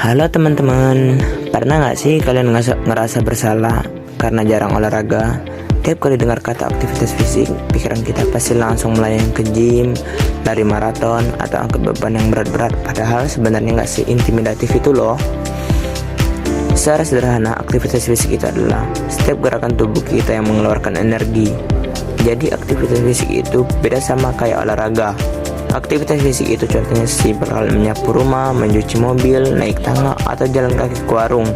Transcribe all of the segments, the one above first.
Halo teman-teman, pernah nggak sih kalian ngerasa bersalah karena jarang olahraga? Tiap kali dengar kata aktivitas fisik, pikiran kita pasti langsung melayang ke gym, lari maraton, atau angkat beban yang berat-berat. Padahal sebenarnya nggak seintimidatif itu loh. Secara sederhana, aktivitas fisik itu adalah setiap gerakan tubuh kita yang mengeluarkan energi. Jadi aktivitas fisik itu beda sama kayak olahraga. Aktivitas fisik itu contohnya simpel halnya menyapu rumah, mencuci mobil, naik tangga, atau jalan kaki ke warung.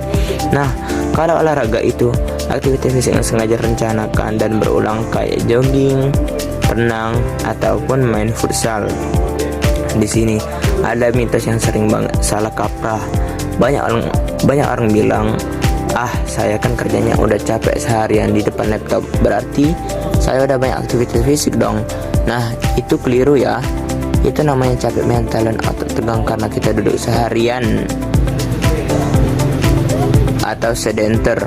Nah, kalau olahraga itu aktivitas fisik yang sengaja rencanakan dan berulang kayak jogging, renang, ataupun main futsal. Di sini ada mitos yang sering banget salah kaprah. Banyak orang bilang, saya kan kerjanya udah capek seharian di depan laptop, berarti saya udah banyak aktivitas fisik dong. Nah, itu keliru ya. Itu namanya capek mental dan otot tegang karena kita duduk seharian atau sedenter,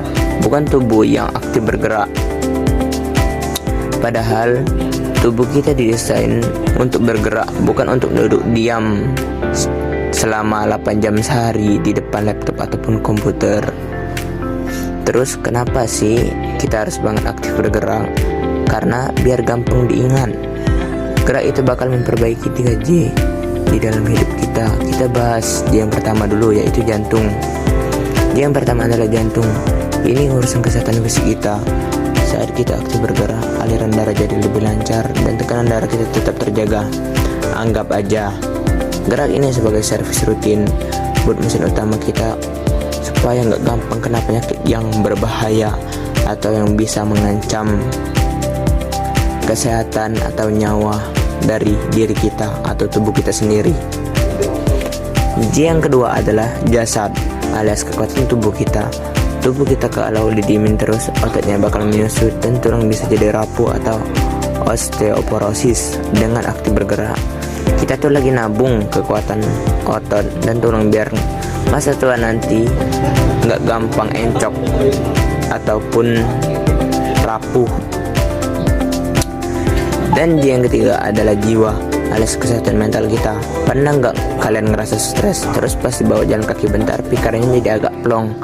bukan tubuh yang aktif bergerak. Padahal tubuh kita didesain untuk bergerak, bukan untuk duduk diam selama 8 jam sehari di depan laptop ataupun komputer. Terus kenapa sih kita harus banget aktif bergerak? Karena biar gampang diingat. Gerak itu bakal memperbaiki 3J di dalam hidup kita. Kita bahas yang pertama dulu, yaitu jantung. Yang pertama adalah jantung. Ini urusan kesehatan fisik kita. Saat kita aktif bergerak, aliran darah jadi lebih lancar dan tekanan darah kita tetap terjaga. Anggap aja gerak ini sebagai servis rutin buat mesin utama kita, supaya nggak gampang kena penyakit yang berbahaya atau yang bisa mengancam kesehatan atau nyawa dari diri kita atau tubuh kita sendiri. Yang kedua adalah jasad alias kekuatan tubuh kita. Tubuh kita kalau didiemin terus, ototnya bakal menyusut dan tulang bisa jadi rapuh atau osteoporosis. Dengan aktif bergerak, kita tuh lagi nabung kekuatan otot dan tulang biar masa tua nanti nggak gampang encok ataupun rapuh. Dan yang ketiga adalah jiwa alias kesehatan mental kita. Pernah nggak kalian ngerasa stres terus pas dibawa jalan kaki bentar pikirannya jadi agak plong?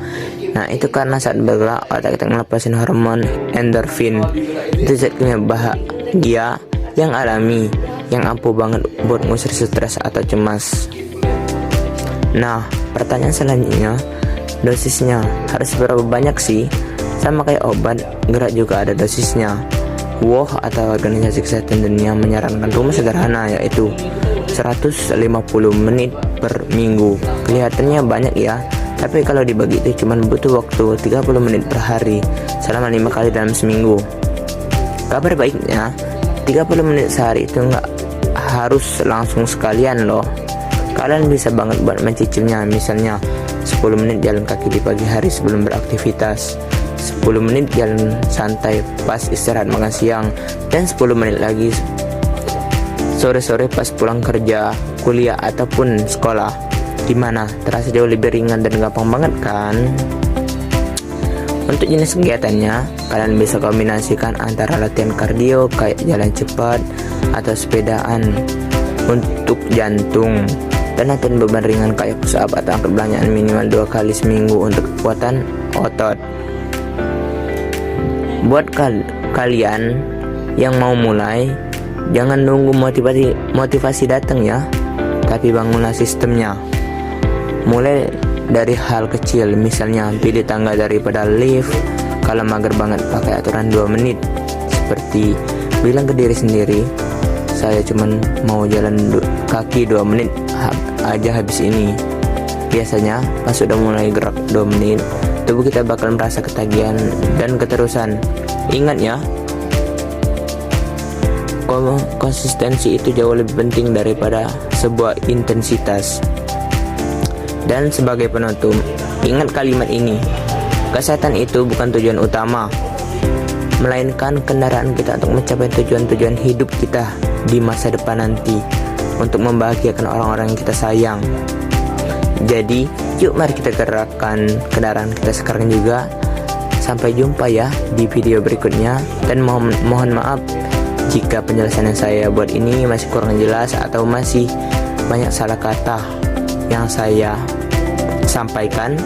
Nah, itu karena saat bergerak otak kita ngelepasin hormon endorfin. Itu zat kimia bahagia yang alami yang ampuh banget buat ngusir stres atau cemas. Nah, pertanyaan selanjutnya, dosisnya harus berapa banyak sih? Sama kayak obat, gerak juga ada dosisnya. WHO atau Organisasi Kesehatan Dunia menyarankan rumus sederhana, yaitu 150 menit per minggu. Kelihatannya banyak ya, tapi kalau dibagi itu cuma butuh waktu 30 menit per hari selama 5 kali dalam seminggu. Kabar baiknya, 30 menit sehari itu nggak harus langsung sekalian loh. Kalian bisa banget buat mencicilnya, misalnya 10 menit jalan kaki di pagi hari sebelum beraktivitas, 10 menit jalan santai pas istirahat makan siang, dan 10 menit lagi sore-sore pas pulang kerja, kuliah, ataupun sekolah. Gimana? Terasa jauh lebih ringan dan gampang banget kan? Untuk jenis kegiatannya, kalian bisa kombinasikan antara latihan kardio kayak jalan cepat atau sepedaan untuk jantung, dan latihan beban ringan kayak push up atau angkat belanjaan minimal 2 kali seminggu untuk kekuatan otot. Buat kalian yang mau mulai, jangan nunggu motivasi datang ya, tapi bangunlah sistemnya. Mulai dari hal kecil, misalnya pilih tangga daripada lift. Kalau mager banget, pakai aturan 2 menit. Seperti bilang ke diri sendiri, saya cuman mau jalan kaki 2 menit aja habis ini. Biasanya pas sudah mulai gerak 2 menit, tubuh kita bakal merasa ketagihan dan keterusan. Ingat ya, konsistensi itu jauh lebih penting daripada sebuah intensitas. Dan sebagai penutup, ingat kalimat ini: kesehatan itu bukan tujuan utama, melainkan kendaraan kita untuk mencapai tujuan-tujuan hidup kita di masa depan nanti, untuk membahagiakan orang-orang yang kita sayang. Jadi, yuk mari kita gerakkan kendaraan kita sekarang juga. Sampai jumpa ya di video berikutnya, dan mohon maaf jika penjelasan yang saya buat ini masih kurang jelas atau masih banyak salah kata yang saya sampaikan.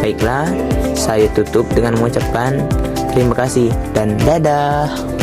Baiklah, saya tutup dengan mengucapkan terima kasih dan dadah.